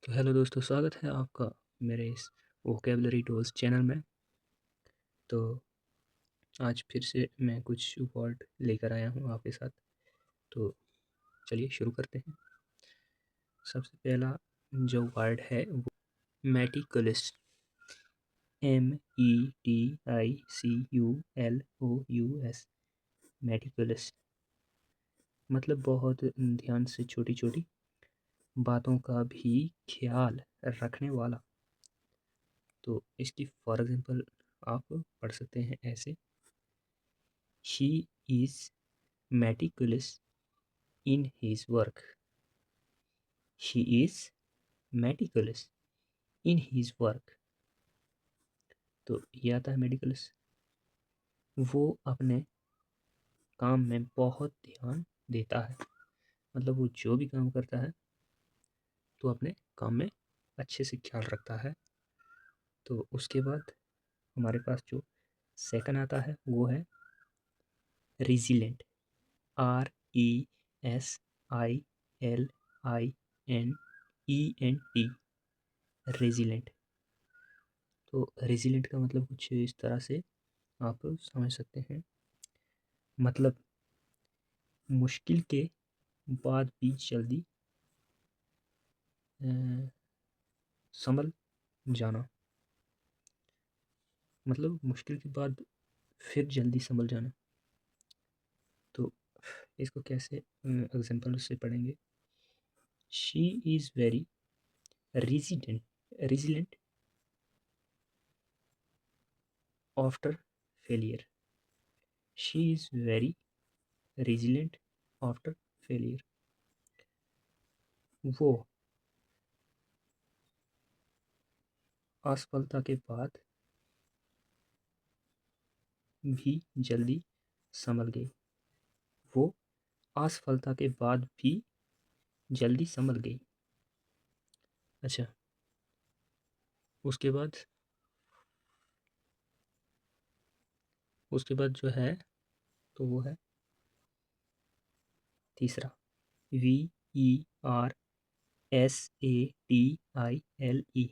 तो हेलो दोस्तों, स्वागत है आपका मेरे इस वोकेबलरी टूल्स चैनल में। तो आज फिर से मैं कुछ वर्ड लेकर आया हूँ आपके साथ। तो चलिए शुरू करते हैं। सबसे पहला जो वर्ड है वो मेटिकुलस। METICULOUS। मेटिकुलस मतलब बहुत ध्यान से छोटी छोटी बातों का भी ख्याल रखने वाला। तो इसकी फॉर एग्जांपल आप पढ़ सकते हैं ऐसे: He is meticulous in his work. He is meticulous in his work. तो ये आता है मेडिकुलस। वो अपने काम में बहुत ध्यान देता है, मतलब वो जो भी काम करता है तो अपने काम में अच्छे से ख्याल रखता है। तो उसके बाद हमारे पास जो सेकंड आता है वो है रिजिलेंट। RESILINENT। रेजिलेंट। तो रेजिलेंट का मतलब कुछ इस तरह से आप समझ सकते हैं, मतलब मुश्किल के बाद भी जल्दी संभल जाना, मतलब मुश्किल के बाद फिर जल्दी संभल जाना। तो इसको कैसे एग्जांपल से पढ़ेंगे? She is very resilient after failure. She is very resilient after failure. वो असफलता के बाद भी जल्दी संभल गई। वो असफलता के बाद भी जल्दी संभल गई। अच्छा, उसके बाद जो है तो वो है तीसरा VERSATILE।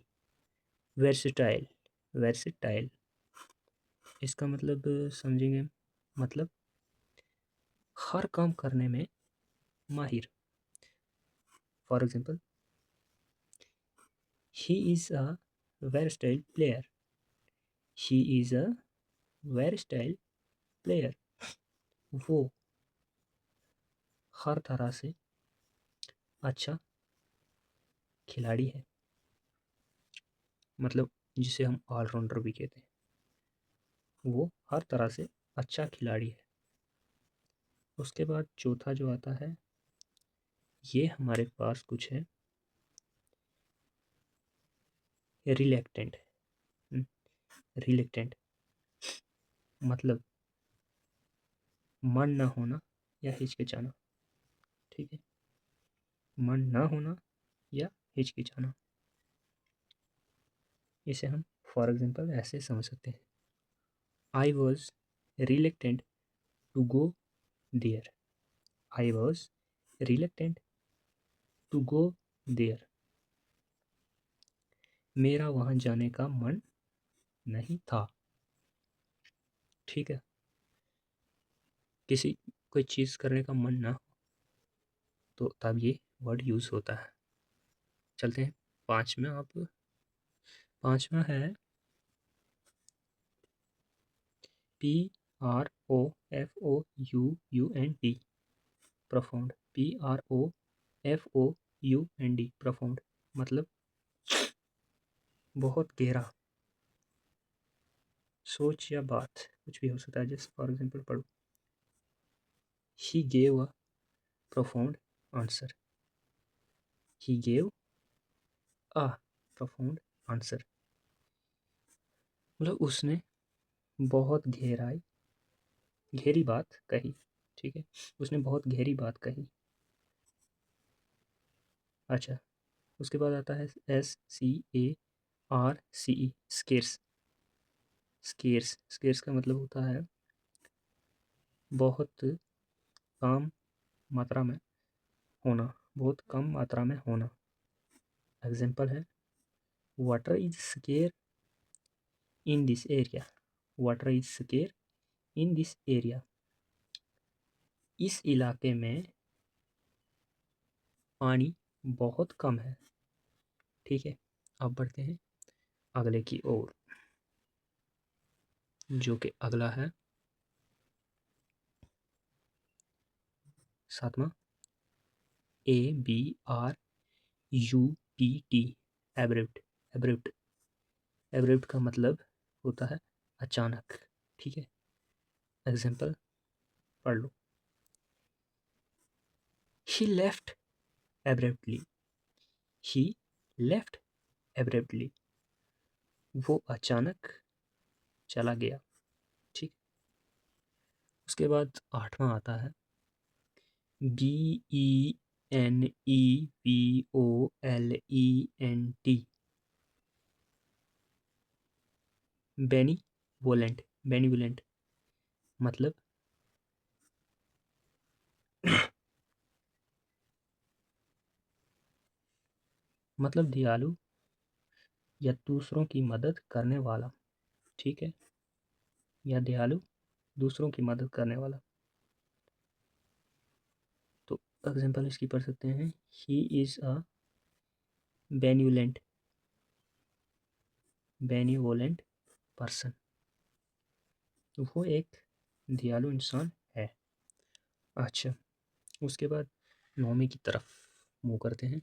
वेर्सटाइल। वेर्सटाइल इसका मतलब समझेंगे, मतलब हर काम करने में माहिर। For example, he is a versatile player. He is a versatile player. वो हर तरह से अच्छा खिलाड़ी है, मतलब जिसे हम ऑलराउंडर भी कहते हैं। वो हर तरह से अच्छा खिलाड़ी है। उसके बाद चौथा जो आता है ये हमारे पास कुछ है रिलेक्टेंट। रिलेक्टेंट मतलब मन न होना या हिचकिचाना। ठीक है, मन न होना या हिचकिचाना। इसे हम फॉर एग्जांपल ऐसे समझ सकते हैं: I was reluctant to go there. I was reluctant to go there. मेरा वहाँ जाने का मन नहीं था। ठीक है, किसी कोई चीज़ करने का मन ना हो तो तब ये वर्ड यूज़ होता है। चलते हैं पाँचवें। आप पाँचवा है PROFOUND। प्रोफाउंड। PROFOUND प्रोफाउंड मतलब बहुत गहरा। सोच या बात कुछ भी हो सकता है। जैसे फॉर एग्जांपल पढ़ो: he gave a profound answer. He gave a profound answer मतलब उसने बहुत गहरी बात कही। ठीक है, उसने बहुत गहरी बात कही। अच्छा, उसके बाद आता है SCARCE। स्केर्स। स्केर्स स्केर्स का मतलब होता है बहुत कम मात्रा में होना। बहुत कम मात्रा में होना। एग्जाम्पल है water is square in this area, water is square in this area, इस इलाके में पानी बहुत कम है। ठीक है, अब बढ़ते हैं अगले की ओर, जो कि अगला है सातवां, ABRUPT, एब्रिप्ट। एब्रिप्ट, एब्रिप्ट का मतलब होता है अचानक। ठीक है, एग्जाम्पल पढ़ लो। ही लेफ्ट एब्रिप्टली, ही लेफ्ट एब्रिप्टली, वो अचानक चला गया। ठीक, उसके बाद आठवां आता है BENEVOLENT, बेनीवोलेंट। बेनीवोलेंट मतलब मतलब दयालु या दूसरों की मदद करने वाला। ठीक है, या दयालु दूसरों की मदद करने वाला। तो एग्जाम्पल इसकी पढ़ सकते हैं, ही इज़ अ बेन्यूलेंट, बेनीवोलेंट पर्सन, वो एक दयालु इंसान है। अच्छा, उसके बाद नौवीं की तरफ मूव करते हैं।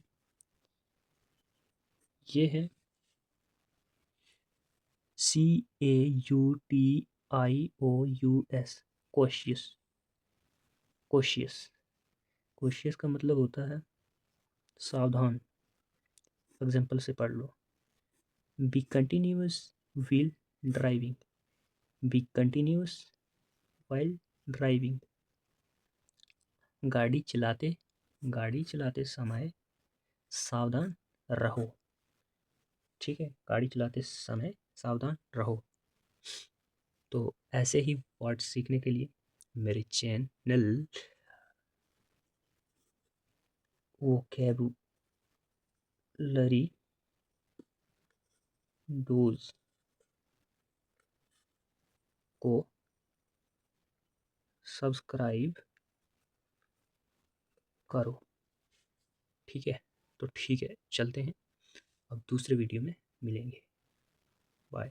ये है CAUTIOUS, कोशियस। कोशियस, कोशियस का मतलब होता है सावधान। एग्जाम्पल से पढ़ लो। Be continuous wheel driving, be continuous while driving, गाड़ी चलाते, गाड़ी चलाते समय सावधान रहो। ठीक है, गाड़ी चलाते समय सावधान रहो। तो ऐसे ही वर्ड सीखने के लिए मेरे चैनल वोकेबुलरी डोज को सब्सक्राइब करो। ठीक है, तो ठीक है, चलते हैं, अब दूसरे वीडियो में मिलेंगे। बाय।